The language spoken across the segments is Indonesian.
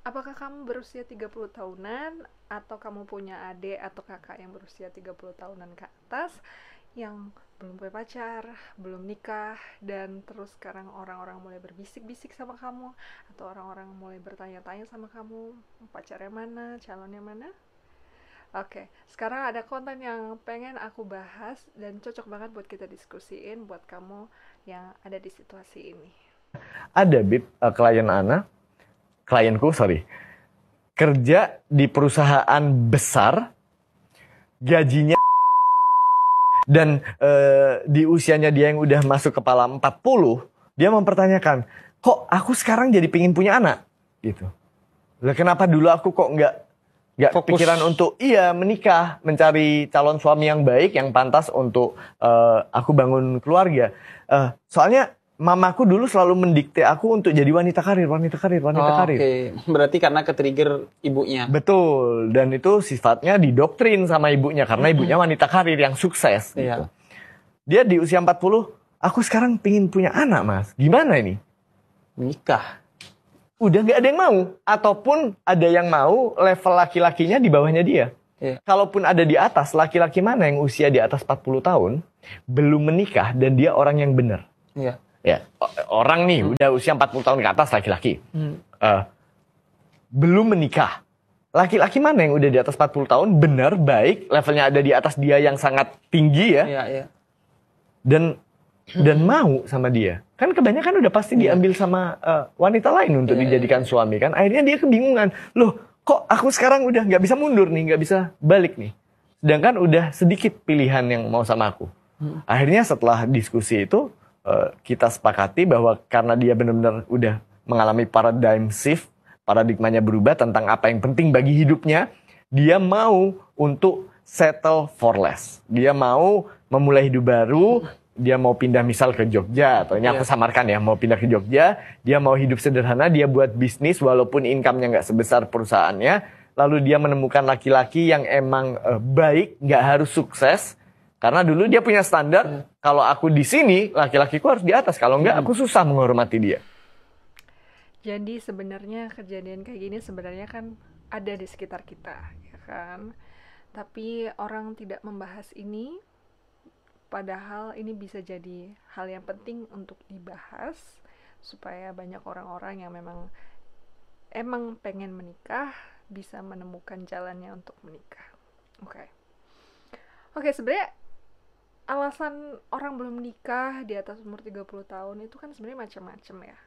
Apakah kamu berusia 30 tahunan atau kamu punya adik atau kakak yang berusia 30 tahunan ke atas yang belum punya pacar, belum nikah, dan terus sekarang orang-orang mulai berbisik-bisik sama kamu atau orang-orang mulai bertanya-tanya sama kamu, pacarnya mana, calonnya mana? Oke, sekarang ada konten yang pengen aku bahas dan cocok banget buat kita diskusiin buat kamu yang ada di situasi ini. Ada Bib, klienku sorry, kerja di perusahaan besar, gajinya dan di usianya dia yang udah masuk kepala 40, dia mempertanyakan, kok aku sekarang jadi pingin punya anak? Gitu. Lah kenapa dulu aku kok nggak Fokus. kepikiran untuk menikah, mencari calon suami yang baik, yang pantas untuk aku bangun keluarga. Soalnya mamaku dulu selalu mendikte aku untuk jadi wanita karir. Oke. Berarti karena ke-trigger ibunya. Betul, dan itu sifatnya didoktrin sama ibunya karena ibunya wanita karir yang sukses gitu. Iya. Dia di usia 40, aku sekarang pingin punya anak, Mas. Gimana ini? Menikah. Udah nggak ada yang mau, ataupun ada yang mau level laki-lakinya di bawahnya dia. Iya. Kalaupun ada di atas, laki-laki mana yang usia di atas 40 tahun belum menikah dan dia orang yang benar. Iya. Ya, orang nih udah usia 40 tahun ke atas laki-laki. Belum menikah. Laki-laki mana yang udah di atas 40 tahun benar, baik, levelnya ada di atas dia yang sangat tinggi ya. Iya, iya. Dan mau sama dia. Kan kebanyakan udah pasti diambil sama wanita lain untuk dijadikan suami kan. Akhirnya dia kebingungan. Loh, kok aku sekarang udah nggak bisa mundur nih, nggak bisa balik nih. Sedangkan udah sedikit pilihan yang mau sama aku. Akhirnya setelah diskusi itu, kita sepakati bahwa karena dia benar-benar udah mengalami paradigm shift, paradigmanya berubah tentang apa yang penting bagi hidupnya, dia mau untuk settle for less. Dia mau memulai hidup baru, dia mau pindah misal ke Jogja, atau ini aku samarkan ya, mau pindah ke Jogja, dia mau hidup sederhana, dia buat bisnis walaupun income-nya nggak sebesar perusahaannya, lalu dia menemukan laki-laki yang emang baik, nggak harus sukses, karena dulu dia punya standar, kalau aku di sini, laki-lakiku harus di atas. Kalau enggak, aku susah menghormati dia. Jadi sebenarnya kejadian kayak gini sebenarnya kan ada di sekitar kita, ya kan? Tapi orang tidak membahas ini, padahal ini bisa jadi hal yang penting untuk dibahas supaya banyak orang-orang yang emang pengen menikah bisa menemukan jalannya untuk menikah. Oke, sebenarnya alasan orang belum nikah di atas umur 30 tahun itu kan sebenarnya macam-macam ya.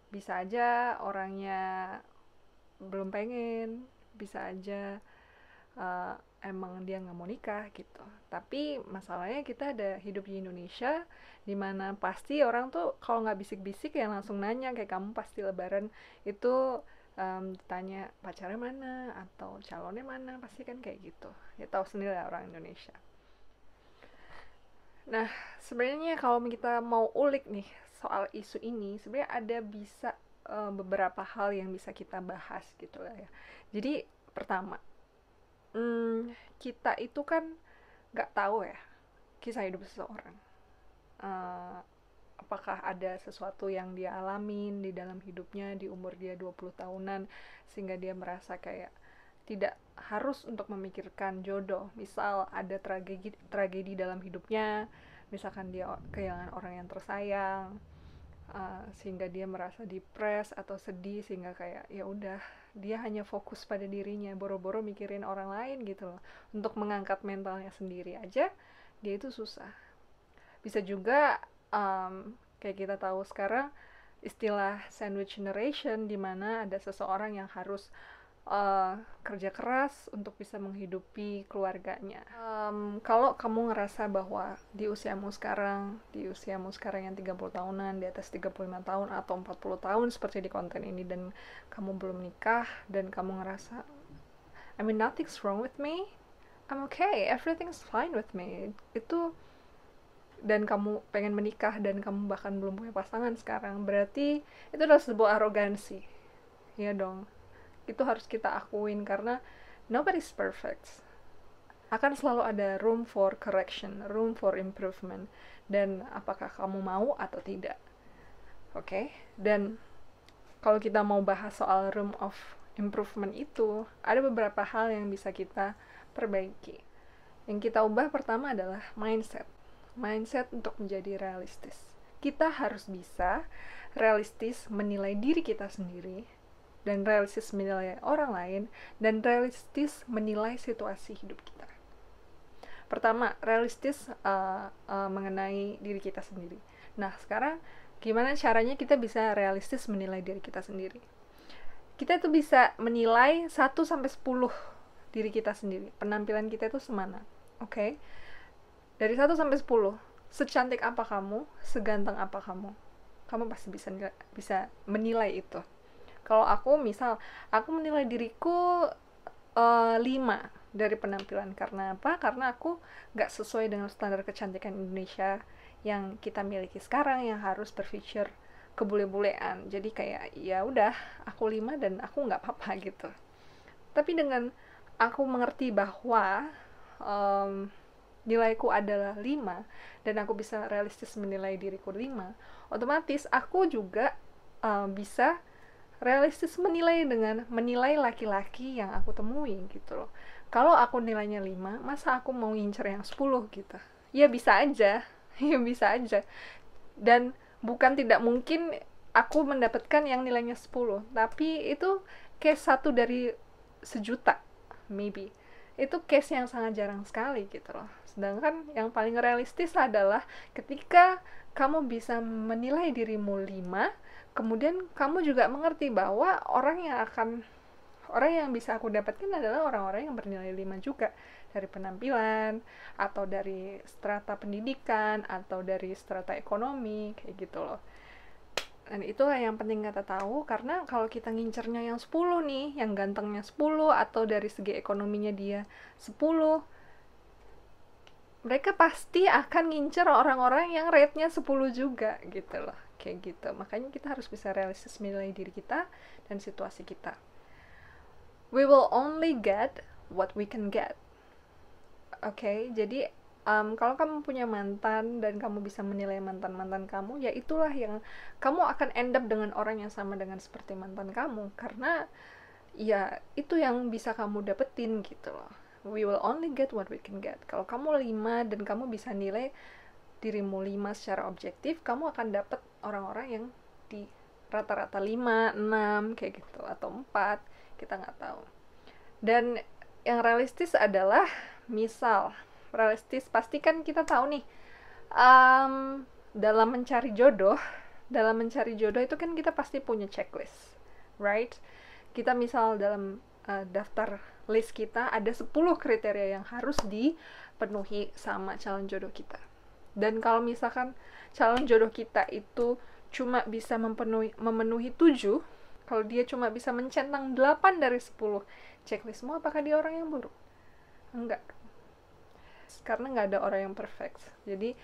Bisa aja orangnya belum pengen, bisa aja emang dia nggak mau nikah gitu. Tapi masalahnya kita ada hidup di Indonesia dimana pasti orang tuh kalau nggak bisik-bisik ya langsung nanya, kayak kamu pasti lebaran itu tanya pacarnya mana atau calonnya mana, pasti kan kayak gitu ya, tahu sendiri lah orang Indonesia. Nah, sebenarnya kalau kita mau ulik nih soal isu ini, sebenarnya ada bisa beberapa hal yang bisa kita bahas gitu lah ya. Jadi pertama, kita itu kan nggak tahu ya kisah hidup seseorang. Apakah ada sesuatu yang dia alamin di dalam hidupnya di umur dia 20 tahunan sehingga dia merasa kayak tidak harus untuk memikirkan jodoh. Misal ada tragedi dalam hidupnya, misalkan dia kehilangan orang yang tersayang, sehingga dia merasa depres atau sedih sehingga kayak ya udah dia hanya fokus pada dirinya, boro-boro mikirin orang lain gitu loh. Untuk mengangkat mentalnya sendiri aja dia itu susah. Bisa juga kayak kita tahu sekarang istilah sandwich generation, di mana ada seseorang yang harus kerja keras untuk bisa menghidupi keluarganya. Kalau kamu ngerasa bahwa di usiamu sekarang yang 30 tahunan, di atas 35 tahun atau 40 tahun seperti di konten ini, dan kamu belum nikah dan kamu ngerasa I mean nothing's wrong with me, I'm okay, everything's fine with me, itu, dan kamu pengen menikah dan kamu bahkan belum punya pasangan sekarang, berarti itu adalah sebuah arogansi. Ya dong, itu harus kita akuin karena nobody's perfect. Akan selalu ada room for correction, room for improvement, dan apakah kamu mau atau tidak. Oke? Dan kalau kita mau bahas soal room of improvement itu, ada beberapa hal yang bisa kita perbaiki. Yang kita ubah pertama adalah mindset untuk menjadi realistis. Kita harus bisa realistis menilai diri kita sendiri, dan realistis menilai orang lain, dan realistis menilai situasi hidup kita. Pertama, realistis mengenai diri kita sendiri. Nah, sekarang gimana caranya kita bisa realistis menilai diri kita sendiri? Kita tuh bisa menilai 1-10 diri kita sendiri. Penampilan kita itu semana. Oke? Dari 1-10, secantik apa kamu, seganteng apa kamu? Kamu pasti bisa menilai itu. Kalau aku, misal, aku menilai diriku 5 dari penampilan. Karena apa? Karena aku gak sesuai dengan standar kecantikan Indonesia yang kita miliki sekarang, yang harus berfeature kebule-bulean. Jadi kayak, ya udah, aku 5 dan aku gak apa-apa gitu. Tapi dengan aku mengerti bahwa nilaiku adalah 5 dan aku bisa realistis menilai diriku 5, otomatis aku juga bisa realistis menilai laki-laki yang aku temui gitu loh. Kalau aku nilainya 5, masa aku mau ngincer yang 10 gitu? Ya bisa aja. Ya bisa aja. Dan bukan tidak mungkin aku mendapatkan yang nilainya 10, tapi itu case 1 dari sejuta maybe. Itu case yang sangat jarang sekali gitu loh. Sedangkan yang paling realistis adalah ketika kamu bisa menilai dirimu 5, kemudian kamu juga mengerti bahwa orang yang bisa aku dapatkan adalah orang-orang yang bernilai 5 juga, dari penampilan, atau dari strata pendidikan, atau dari strata ekonomi, kayak gitu loh. Dan itulah yang penting kita tahu, karena kalau kita ngincernya yang 10 nih, yang gantengnya 10, atau dari segi ekonominya dia 10, mereka pasti akan ngincer orang-orang yang rate-nya 10 juga gitu loh, kayak gitu. Makanya kita harus bisa realistis menilai diri kita dan situasi kita. We will only get what we can get. Oke, jadi kalau kamu punya mantan dan kamu bisa menilai mantan-mantan kamu, ya itulah yang kamu akan end up dengan orang yang sama dengan seperti mantan kamu, karena ya itu yang bisa kamu dapetin gitu loh. We will only get what we can get. Kalau kamu 5 dan kamu bisa nilai dirimu 5 secara objektif, kamu akan dapet orang-orang yang di rata-rata 5, 6 kayak gitu, atau 4, kita nggak tahu. Dan yang realistis adalah, misal realistis, pastikan kita tahu nih, dalam mencari jodoh itu kan kita pasti punya checklist, right? Kita misal dalam daftar list kita ada 10 kriteria yang harus dipenuhi sama calon jodoh kita. Dan kalau misalkan calon jodoh kita itu cuma bisa memenuhi 7, kalau dia cuma bisa mencentang 8 dari 10 checklistmu, apakah dia orang yang buruk? Enggak. Karena nggak ada orang yang perfect. Jadi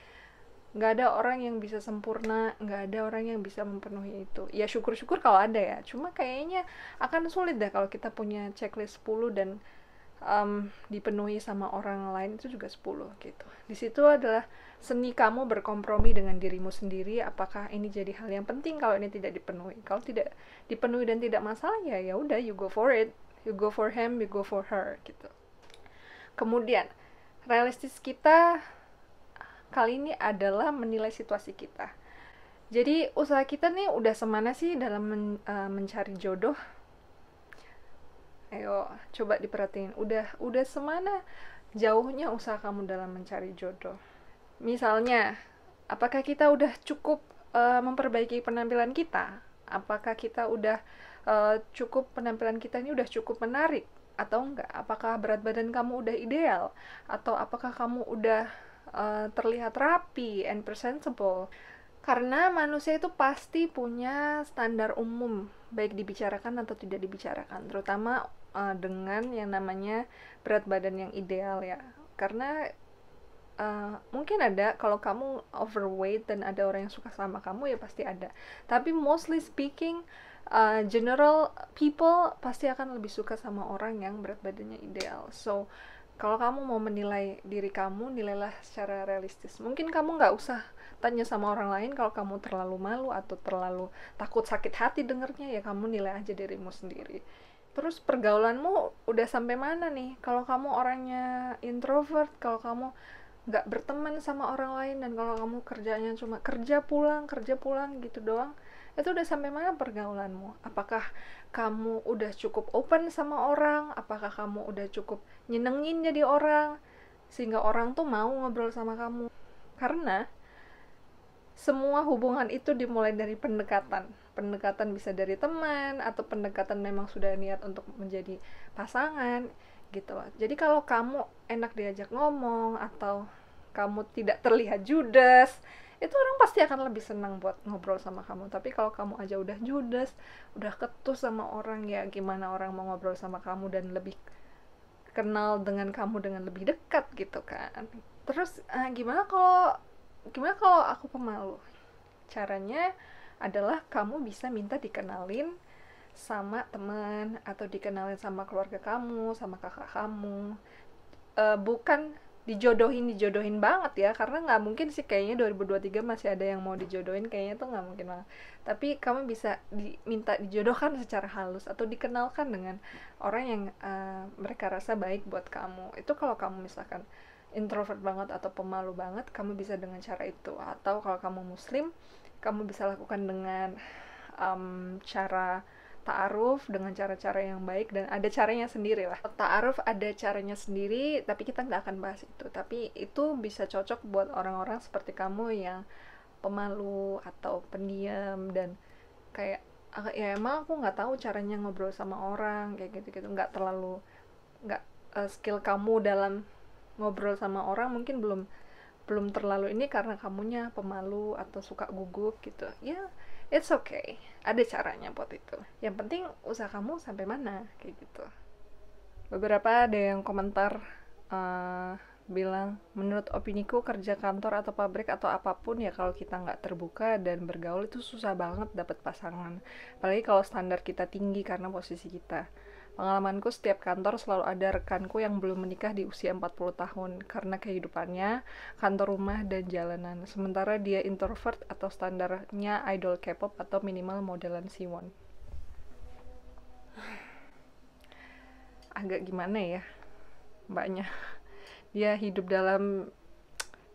nggak ada orang yang bisa sempurna, nggak ada orang yang bisa memenuhi itu. Ya syukur-syukur kalau ada ya, cuma kayaknya akan sulit dah kalau kita punya checklist 10 dan dipenuhi sama orang lain itu juga 10 gitu. Di situ adalah seni kamu berkompromi dengan dirimu sendiri, apakah ini jadi hal yang penting kalau ini tidak dipenuhi. Kalau tidak dipenuhi dan tidak masalah, ya udah, you go for it, you go for him, you go for her gitu. Kemudian realistis kita kali ini adalah menilai situasi kita. Jadi usaha kita nih udah semana sih dalam mencari jodoh? Ayo coba diperhatiin, udah semana jauhnya usaha kamu dalam mencari jodoh? Misalnya, apakah kita udah cukup memperbaiki penampilan kita? Apakah kita udah cukup, penampilan kita ini udah cukup menarik atau enggak? Apakah berat badan kamu udah ideal? Atau apakah kamu udah terlihat rapi and presentable? Karena manusia itu pasti punya standar umum, baik dibicarakan atau tidak dibicarakan, terutama dengan yang namanya berat badan yang ideal ya. Karena mungkin ada, kalau kamu overweight dan ada orang yang suka sama kamu, ya pasti ada. Tapi mostly speaking, general people pasti akan lebih suka sama orang yang berat badannya ideal. So Kalau kamu mau menilai diri kamu, nilailah secara realistis. Mungkin kamu nggak usah tanya sama orang lain kalau kamu terlalu malu atau terlalu takut sakit hati dengernya, ya kamu nilai aja dirimu sendiri. Terus pergaulanmu udah sampai mana nih? Kalau kamu orangnya introvert, kalau kamu nggak berteman sama orang lain, dan kalau kamu kerjanya cuma kerja pulang gitu doang, itu udah sampai mana pergaulanmu? Apakah kamu udah cukup open sama orang? Apakah kamu udah cukup nyenengin jadi orang sehingga orang tuh mau ngobrol sama kamu? Karena semua hubungan itu dimulai dari pendekatan bisa dari teman, atau pendekatan memang sudah niat untuk menjadi pasangan gitu loh. Jadi kalau kamu enak diajak ngomong, atau kamu tidak terlihat judes, itu orang pasti akan lebih senang buat ngobrol sama kamu. Tapi kalau kamu aja udah judes, udah ketus sama orang, ya gimana orang mau ngobrol sama kamu dan lebih kenal dengan kamu dengan lebih dekat gitu kan. Terus gimana kalau aku pemalu? Caranya adalah kamu bisa minta dikenalin sama teman, atau dikenalin sama keluarga kamu, sama kakak kamu. Bukan dijodohin banget ya, karena nggak mungkin sih kayaknya 2023 masih ada yang mau dijodohin, kayaknya tuh nggak mungkin banget. Tapi kamu bisa minta dijodohkan secara halus, atau dikenalkan dengan orang yang mereka rasa baik buat kamu. Itu kalau kamu misalkan introvert banget atau pemalu banget, kamu bisa dengan cara itu. Atau kalau kamu muslim, kamu bisa lakukan dengan cara ta'aruf dengan cara-cara yang baik, dan ada caranya sendiri lah. Ta'aruf ada caranya sendiri, tapi kita nggak akan bahas itu. Tapi itu bisa cocok buat orang-orang seperti kamu yang pemalu atau pendiam, dan kayak ya emang aku nggak tahu caranya ngobrol sama orang kayak gitu-gitu, nggak skill kamu dalam ngobrol sama orang mungkin belum terlalu ini karena kamunya pemalu atau suka gugup gitu ya. It's okay, ada caranya buat itu. Yang penting usaha kamu sampai mana kayak gitu. Beberapa ada yang komentar bilang, menurut opiniku kerja kantor atau pabrik atau apapun ya, kalau kita nggak terbuka dan bergaul itu susah banget dapat pasangan, apalagi kalau standar kita tinggi karena posisi kita. Pengalamanku, setiap kantor selalu ada rekanku yang belum menikah di usia 40 tahun karena kehidupannya kantor, rumah, dan jalanan. Sementara dia introvert atau standarnya idol K-pop atau minimal modelan Siwon. Agak gimana ya mbaknya, dia hidup dalam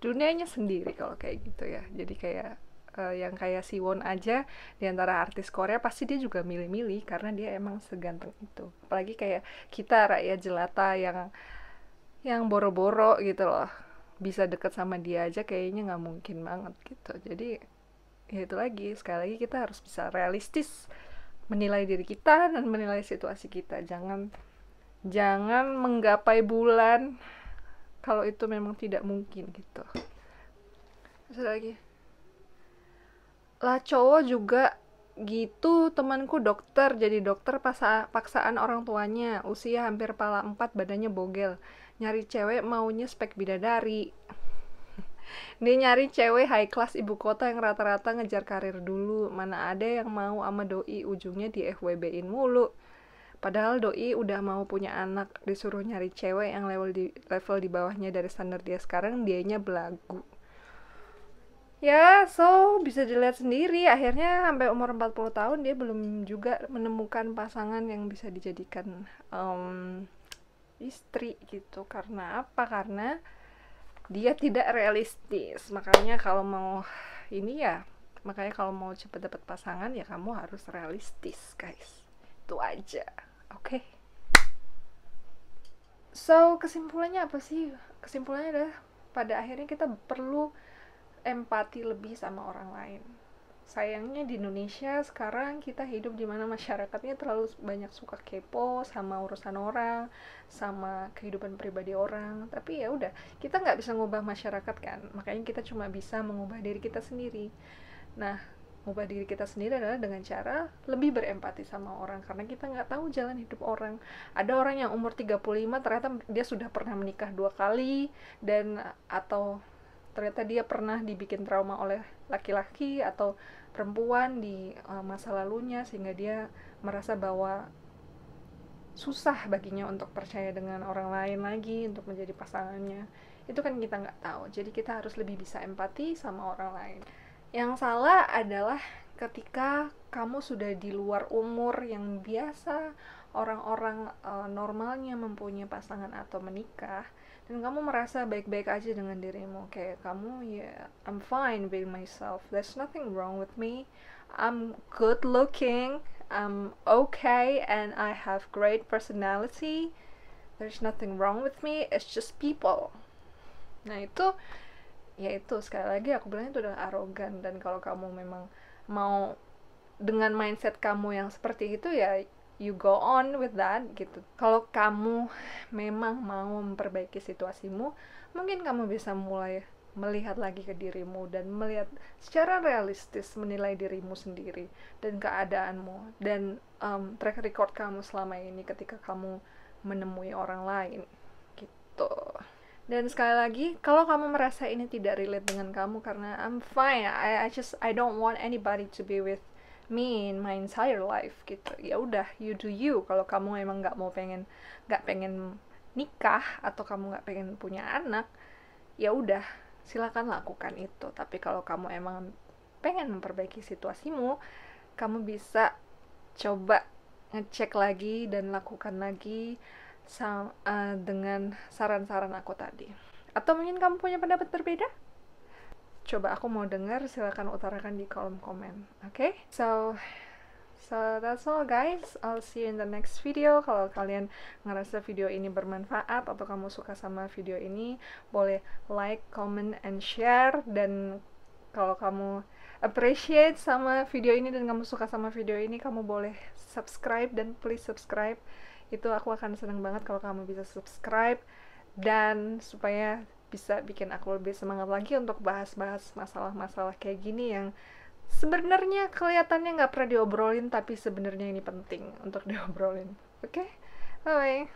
dunianya sendiri kalau kayak gitu ya. Jadi kayak yang kayak Siwon aja, diantara artis Korea pasti dia juga milih-milih karena dia emang seganteng itu. Apalagi kayak kita rakyat jelata yang boro-boro gitu loh, bisa deket sama dia aja kayaknya nggak mungkin banget gitu. Jadi ya itu lagi, sekali lagi kita harus bisa realistis menilai diri kita dan menilai situasi kita. Jangan menggapai bulan kalau itu memang tidak mungkin gitu. Terus lagi lah, cowok juga gitu. Temanku dokter, jadi dokter paksaan orang tuanya, usia hampir pala 4, badannya bogel, nyari cewek maunya spek bidadari. Dia nyari cewek high class ibu kota yang rata-rata ngejar karir dulu. Mana ada yang mau sama doi, ujungnya di FWB-in mulu. Padahal doi udah mau punya anak, disuruh nyari cewek yang level di bawahnya dari standar dia sekarang, dianya belagu. Ya, so bisa dilihat sendiri, akhirnya sampai umur 40 tahun dia belum juga menemukan pasangan yang bisa dijadikan istri gitu. Karena apa? Karena dia tidak realistis. Makanya kalau mau cepet dapat pasangan ya kamu harus realistis, guys. Itu aja. Oke. So, kesimpulannya apa sih? Kesimpulannya adalah pada akhirnya kita perlu empati lebih sama orang lain. Sayangnya di Indonesia sekarang kita hidup di mana masyarakatnya terlalu banyak suka kepo sama urusan orang, sama kehidupan pribadi orang. Tapi ya udah, kita nggak bisa ngubah masyarakat kan, makanya kita cuma bisa mengubah diri kita sendiri. Nah, mengubah diri kita sendiri adalah dengan cara lebih berempati sama orang, karena kita nggak tahu jalan hidup orang. Ada orang yang umur 35 ternyata dia sudah pernah menikah 2 kali, dan atau ternyata dia pernah dibikin trauma oleh laki-laki atau perempuan di masa lalunya, sehingga dia merasa bahwa susah baginya untuk percaya dengan orang lain lagi untuk menjadi pasangannya. Itu kan kita nggak tahu. Jadi kita harus lebih bisa empati sama orang lain. Yang salah adalah ketika kamu sudah di luar umur yang biasa orang-orang normalnya mempunyai pasangan atau menikah, dan kamu merasa baik-baik aja dengan dirimu, kayak kamu ya I'm fine with myself, there's nothing wrong with me, I'm good looking, I'm okay, and I have great personality, there's nothing wrong with me, it's just people. Nah itu, ya itu sekali lagi aku bilang itu adalah arogan. Dan kalau kamu memang mau dengan mindset kamu yang seperti itu, ya you go on with that gitu. Kalau kamu memang mau memperbaiki situasimu, mungkin kamu bisa mulai melihat lagi ke dirimu dan melihat secara realistis, menilai dirimu sendiri dan keadaanmu dan track record kamu selama ini ketika kamu menemui orang lain gitu. Dan sekali lagi, kalau kamu merasa ini tidak relate dengan kamu karena I'm fine, I don't want anybody to be with me in my entire life gitu, ya udah, you do you. Kalau kamu emang nggak pengen nikah atau kamu nggak pengen punya anak, ya udah, silakan lakukan itu. Tapi kalau kamu emang pengen memperbaiki situasimu, kamu bisa coba ngecek lagi dan lakukan lagi dengan saran-saran aku tadi. Atau mungkin kamu punya pendapat berbeda? Coba aku mau dengar, silakan utarakan di kolom komen. Okay? So that's all guys. I'll see you in the next video. Kalau kalian ngerasa video ini bermanfaat atau kamu suka sama video ini, boleh like, comment, and share. Dan kalau kamu appreciate sama video ini dan kamu suka sama video ini, kamu boleh subscribe, dan please subscribe. Itu aku akan senang banget kalau kamu bisa subscribe, dan supaya bisa bikin aku lebih semangat lagi untuk bahas-bahas masalah-masalah kayak gini yang sebenarnya kelihatannya nggak pernah diobrolin, tapi sebenarnya ini penting untuk diobrolin. Oke? Bye.